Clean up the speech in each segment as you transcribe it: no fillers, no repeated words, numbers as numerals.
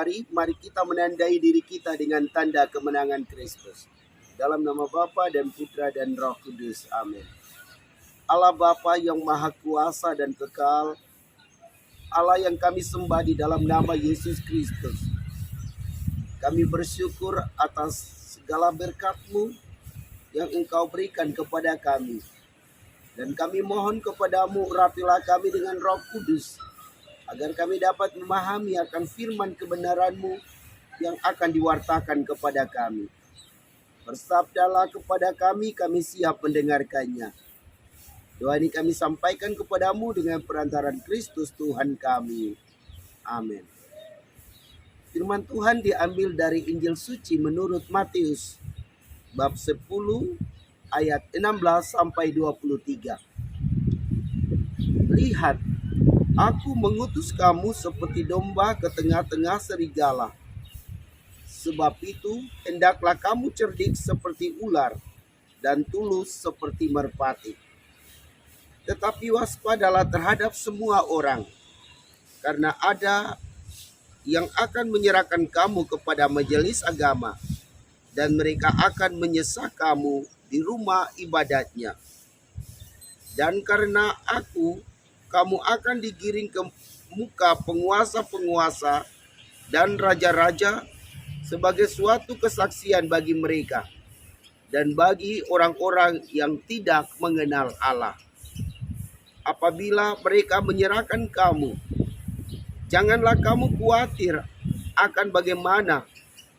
hari, mari kita menandai diri kita dengan tanda kemenangan Kristus. Dalam nama Bapa dan Putra dan Roh Kudus. Amin. Allah Bapa yang Maha Kuasa dan Kekal, Allah yang kami sembah di dalam nama Yesus Kristus. Kami bersyukur atas segala berkat-Mu yang Engkau berikan kepada kami. Dan kami mohon kepadamu, urapilah kami dengan Roh Kudus, agar kami dapat memahami akan firman kebenaran-Mu yang akan diwartakan kepada kami. Bersabdalah kepada kami siap mendengarkannya. Doa ini kami sampaikan kepadamu dengan perantaran Kristus Tuhan kami. Amin. Firman Tuhan diambil dari Injil Suci menurut Matius, bab 10, ayat 16 sampai 23. Lihat, aku mengutus kamu seperti domba ke tengah-tengah serigala. Sebab itu, hendaklah kamu cerdik seperti ular dan tulus seperti merpati. Tetapi waspadalah terhadap semua orang, karena ada yang akan menyerahkan kamu kepada majelis agama, dan mereka akan menyesah kamu di rumah ibadatnya. Dan karena aku, kamu akan digiring ke muka penguasa-penguasa dan raja-raja sebagai suatu kesaksian bagi mereka dan bagi orang-orang yang tidak mengenal Allah. Apabila mereka menyerahkan kamu, janganlah kamu khawatir akan bagaimana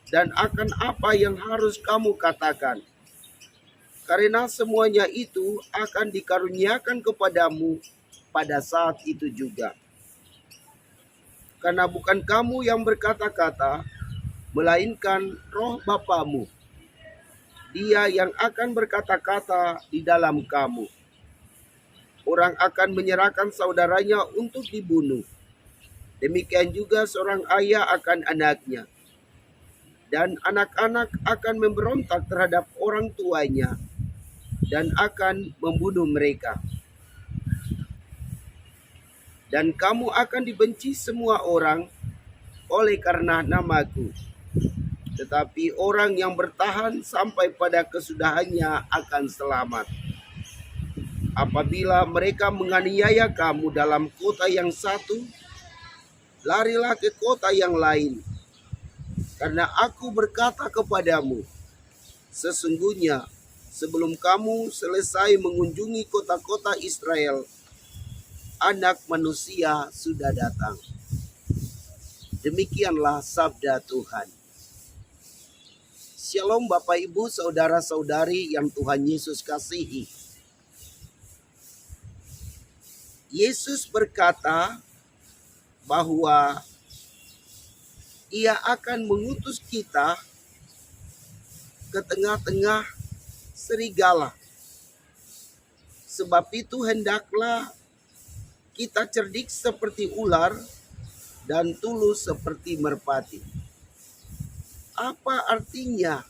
dan akan apa yang harus kamu katakan. Karena semuanya itu akan dikaruniakan kepadamu pada saat itu juga. Karena bukan kamu yang berkata-kata, melainkan Roh Bapamu. Dia yang akan berkata-kata di dalam kamu. Orang akan menyerahkan saudaranya untuk dibunuh. Demikian juga seorang ayah akan anaknya. Dan anak-anak akan memberontak terhadap orang tuanya dan akan membunuh mereka. Dan kamu akan dibenci semua orang oleh karena namaku. Tetapi orang yang bertahan sampai pada kesudahannya akan selamat. Apabila mereka menganiaya kamu dalam kota yang satu, larilah ke kota yang lain. Karena aku berkata kepadamu, sesungguhnya sebelum kamu selesai mengunjungi kota-kota Israel, Anak Manusia sudah datang. Demikianlah sabda Tuhan. Shalom Bapak Ibu, saudara-saudari yang Tuhan Yesus kasihi. Yesus berkata bahwa Ia akan mengutus kita ke tengah-tengah serigala. Sebab itu hendaklah kita cerdik seperti ular dan tulus seperti merpati. Apa artinya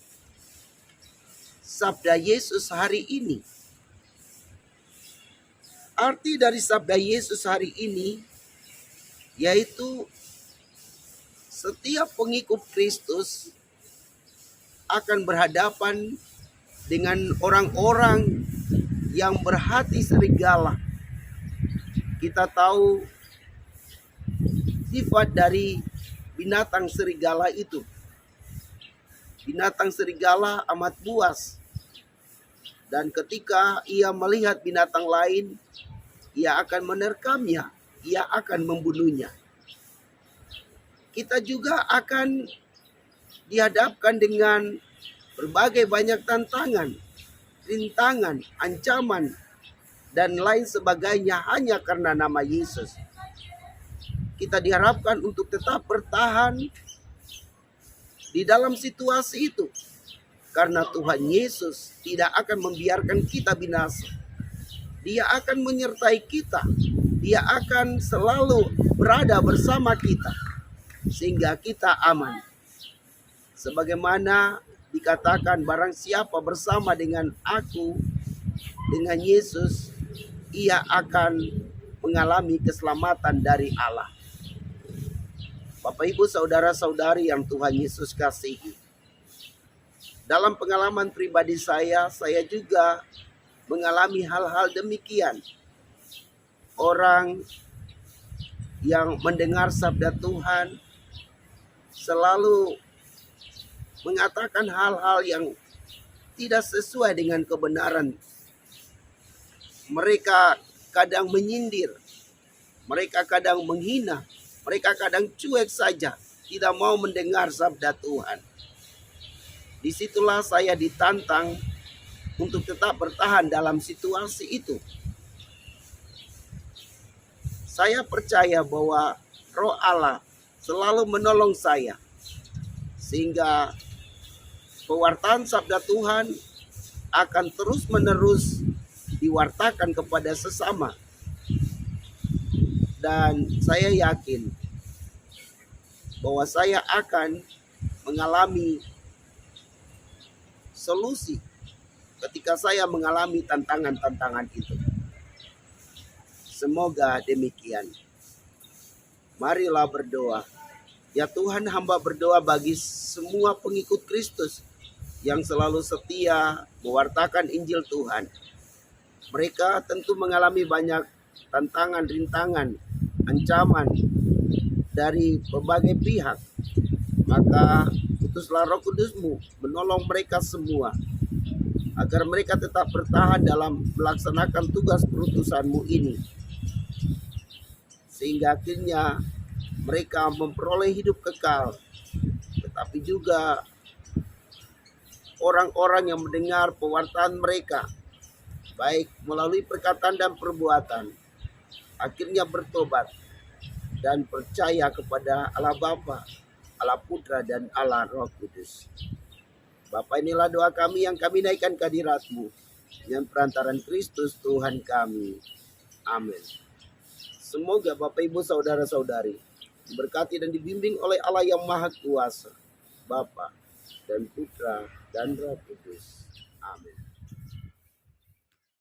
sabda Yesus hari ini? Arti dari sabda Yesus hari ini yaitu setiap pengikut Kristus akan berhadapan dengan orang-orang yang berhati serigala. Kita tahu sifat dari binatang serigala itu. Binatang serigala amat buas. Dan ketika ia melihat binatang lain, ia akan menerkamnya, ia akan membunuhnya. Kita juga akan dihadapkan dengan berbagai banyak tantangan, rintangan, ancaman, dan lain sebagainya hanya karena nama Yesus. Kita diharapkan untuk tetap bertahan di dalam situasi itu. Karena Tuhan Yesus tidak akan membiarkan kita binasa. Dia akan menyertai kita. Dia akan selalu berada bersama kita. Sehingga kita aman. Sebagaimana dikatakan, barang siapa bersama dengan aku, dengan Yesus, ia akan mengalami keselamatan dari Allah. Bapak Ibu saudara-saudari yang Tuhan Yesus kasihi. Dalam pengalaman pribadi saya juga mengalami hal-hal demikian. Orang yang mendengar sabda Tuhan selalu mengatakan hal-hal yang tidak sesuai dengan kebenaran. Mereka kadang menyindir, mereka kadang menghina, mereka kadang cuek saja, tidak mau mendengar sabda Tuhan. Disitulah saya ditantang untuk tetap bertahan dalam situasi itu. Saya percaya bahwa Roh Allah selalu menolong saya, sehingga pewartaan sabda Tuhan akan terus-menerus diwartakan kepada sesama. Dan saya yakin bahwa saya akan mengalami solusi ketika saya mengalami tantangan-tantangan itu. Semoga demikian. Marilah berdoa. Ya Tuhan, hamba berdoa bagi semua pengikut Kristus yang selalu setia mewartakan Injil Tuhan. Mereka tentu mengalami banyak tantangan, rintangan, ancaman dari berbagai pihak. Maka utuslah Roh Kudus-Mu menolong mereka semua, agar mereka tetap bertahan dalam melaksanakan tugas perutusan-Mu ini. Sehingga akhirnya mereka memperoleh hidup kekal. Tetapi juga orang-orang yang mendengar pewartaan mereka, baik melalui perkataan dan perbuatan, akhirnya bertobat dan percaya kepada Allah Bapa, Allah Putra, dan Allah Roh Kudus. Bapa, inilah doa kami yang kami naikkan ke hadirat-Mu, dengan perantaran Kristus Tuhan kami. Amin. Semoga Bapak Ibu saudara-saudari diberkati dan dibimbing oleh Allah yang Maha Kuasa, Bapa dan Putra dan Roh Kudus. Amin.